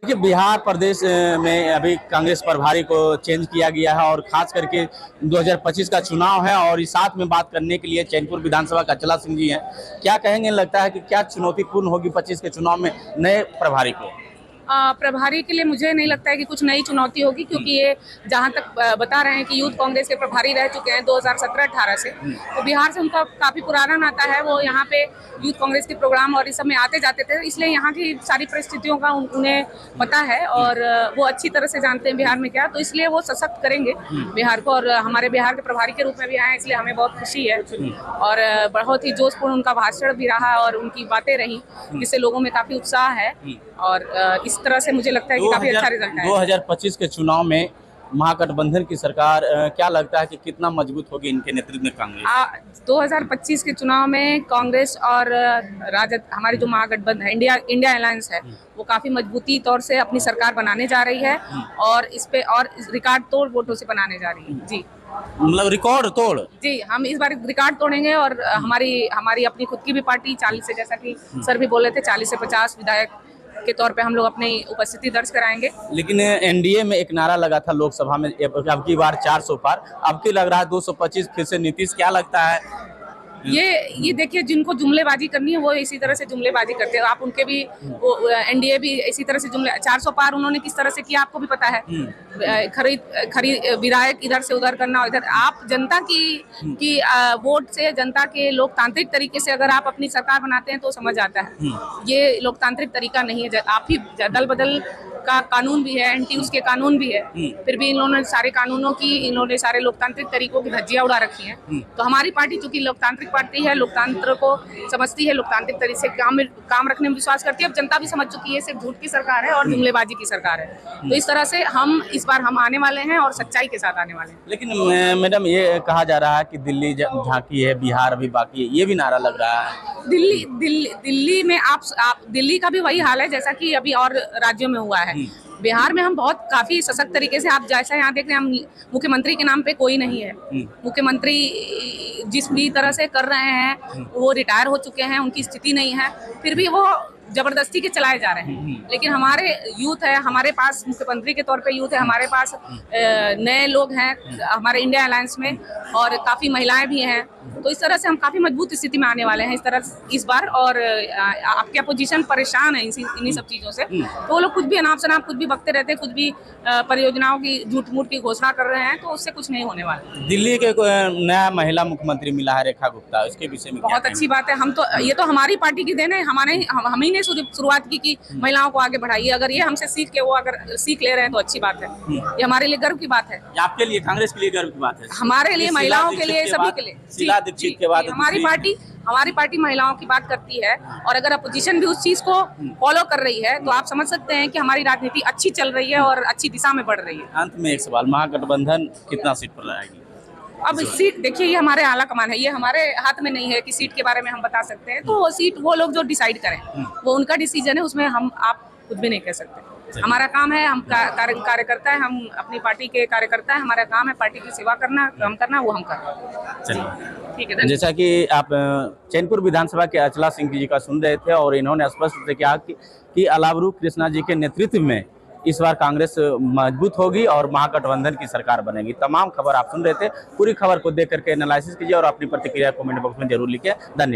देखिए, बिहार प्रदेश में अभी कांग्रेस प्रभारी को चेंज किया गया है और खास करके 2025 का चुनाव है और इस साथ में बात करने के लिए चैनपुर विधानसभा का अचला सिंह जी हैं। क्या कहेंगे, लगता है कि क्या चुनौतीपूर्ण होगी 25 के चुनाव में नए प्रभारी को? प्रभारी के लिए मुझे नहीं लगता है कि कुछ नई चुनौती होगी, क्योंकि ये जहाँ तक बता रहे हैं कि यूथ कांग्रेस के प्रभारी रह चुके हैं 2017-18 से, तो बिहार से उनका काफ़ी पुराना नाता है। वो यहाँ पे यूथ कांग्रेस के प्रोग्राम और इस सब में आते जाते थे, इसलिए यहाँ की सारी परिस्थितियों का उन्हें पता है और वो अच्छी तरह से जानते हैं बिहार में क्या, तो इसलिए वो सशक्त करेंगे बिहार को। और हमारे बिहार के प्रभारी के रूप में भी आए, इसलिए हमें बहुत खुशी है और बहुत ही जोशपूर्ण उनका भाषण भी रहा और उनकी बातें रही, जिससे लोगों में काफ़ी उत्साह है और इस तरह से मुझे लगता है कि काफी अच्छा रिजल्ट है। 2025 के चुनाव में महागठबंधन की सरकार क्या लगता है कि कितना मजबूत होगी इनके नेतृत्व में कांग्रेस? 2025 के चुनाव में कांग्रेस और राजद, हमारी जो महागठबंधन है, इंडिया अलायंस है, वो काफी मजबूती तौर से अपनी सरकार बनाने जा रही है और इस पे और रिकॉर्ड तोड़ वोटों से बनाने जा रही है। जी, मतलब रिकॉर्ड तोड़? जी, हम इस बार रिकॉर्ड तोड़ेंगे और हमारी अपनी खुद की भी पार्टी 40 से, जैसा कि सर भी बोले थे, 40 से 50 विधायक के तौर पे हम लोग अपनी उपस्थिति दर्ज कराएंगे। लेकिन एनडीए में एक नारा लगा था लोकसभा में, अब की बार 400 पार, अब की लग रहा है 225 फिर से नीतीश। क्या लगता है? ये देखिए, जिनको जुमलेबाजी करनी है वो इसी तरह से जुमलेबाजी करते हैं। आप उनके भी एनडीए भी इसी तरह से जुमले 400 पार उन्होंने किस तरह से किया आपको भी पता है। खरीद विधायक इधर से उधर करना, इधर आप जनता की वोट से, जनता के लोकतांत्रिक तरीके से अगर आप अपनी सरकार बनाते हैं तो समझ आता है ये लोकतांत्रिक तरीका नहीं है। आप ही दल बदल का कानून भी है, एंटी उसके कानून भी है, फिर भी इन्होंने सारे कानूनों की, इन्होंने सारे लोकतांत्रिक तरीकों की धज्जियां उड़ा रखी हैं। तो हमारी पार्टी चूंकि लोकतांत्रिक पार्टी है, लोकतंत्र को समझती है, लोकतांत्रिक तरीके से काम रखने में विश्वास करती है। अब जनता भी समझ चुकी है सिर्फ झूठ की सरकार है और जुमलेबाजी की सरकार है। तो इस तरह से इस बार हम आने वाले हैं और सच्चाई के साथ आने वाले हैं। लेकिन मैडम, ये कहा जा रहा है कि दिल्ली झांकी है, बिहार अभी बाकी है, ये भी नारा लग रहा है। दिल्ली में आप दिल्ली का भी वही हाल है जैसा कि अभी और राज्यों में हुआ है। बिहार में हम काफी सशक्त तरीके से, आप जैसा यहाँ देख रहे हैं, हम मुख्यमंत्री के नाम पे कोई नहीं है। मुख्यमंत्री जिस भी तरह से कर रहे हैं वो रिटायर हो चुके हैं, उनकी स्थिति नहीं है, फिर भी वो जबरदस्ती के चलाए जा रहे हैं। लेकिन हमारे यूथ है, हमारे पास मुख्यमंत्री के तौर पे यूथ है, हमारे पास नए लोग हैं हमारे इंडिया अलायंस में और काफ़ी महिलाएं भी हैं। तो इस तरह से हम काफ़ी मजबूत स्थिति में आने वाले हैं इस बार। और आपकी अपोजिशन परेशान है इन्हीं सब चीज़ों से, तो वो लोग कुछ भी अनाप शनाप कुछ भी बकते रहते हैं, कुछ भी परियोजनाओं की झूठ मूठ की घोषणा कर रहे हैं, तो उससे कुछ नहीं होने वाला। दिल्ली के नया महिला मुख्यमंत्री मिला है, रेखा गुप्ता, इसके विषय में बहुत अच्छी बात है। ये तो हमारी पार्टी की देन है, हम ही ने शुरुआत की कि महिलाओं को आगे बढ़ाइए। अगर ये हमसे सीख के वो अगर सीख ले रहे हैं तो अच्छी बात है। ये हमारे लिए गर्व की बात है। आपके लिए, कांग्रेस के लिए गर्व की बात है? हमारे लिए, महिलाओं के लिए, सभी के लिए। शीला दीक्षित के बाद हमारी पार्टी महिलाओं की बात करती है और अगर अपोजिशन भी उस चीज को फॉलो कर रही है तो आप समझ सकते हैं कि हमारी राजनीति अच्छी चल रही है और अच्छी दिशा में बढ़ रही है। अंत में एक सवाल, महागठबंधन कितना सीट पर लाएगी? अब सीट देखिए, ये हमारे आला कमान है, ये हमारे हाथ में नहीं है कि सीट के बारे में हम बता सकते हैं। तो सीट वो लोग जो डिसाइड करें, वो उनका डिसीजन है, उसमें आप कुछ भी नहीं कह सकते। हमारा काम है, हम कार्यकर्ता है, हम अपनी पार्टी के कार्यकर्ता है, हमारा काम है पार्टी की सेवा करना, काम करना, वो हम कर रहे हैं। ठीक है। जैसा कि आप चैनपुर विधानसभा के अचला सिंह जी का सुन रहे थे और इन्होंने स्पष्ट रूप से कहा कि अलावरू कृष्णा जी के नेतृत्व में इस बार कांग्रेस मजबूत होगी और महागठबंधन की सरकार बनेगी। तमाम खबर आप सुन रहे थे, पूरी खबर को देख करके एनालिसिस कीजिए और अपनी प्रतिक्रिया कमेंट बॉक्स में जरूर लिखिए। धन्यवाद।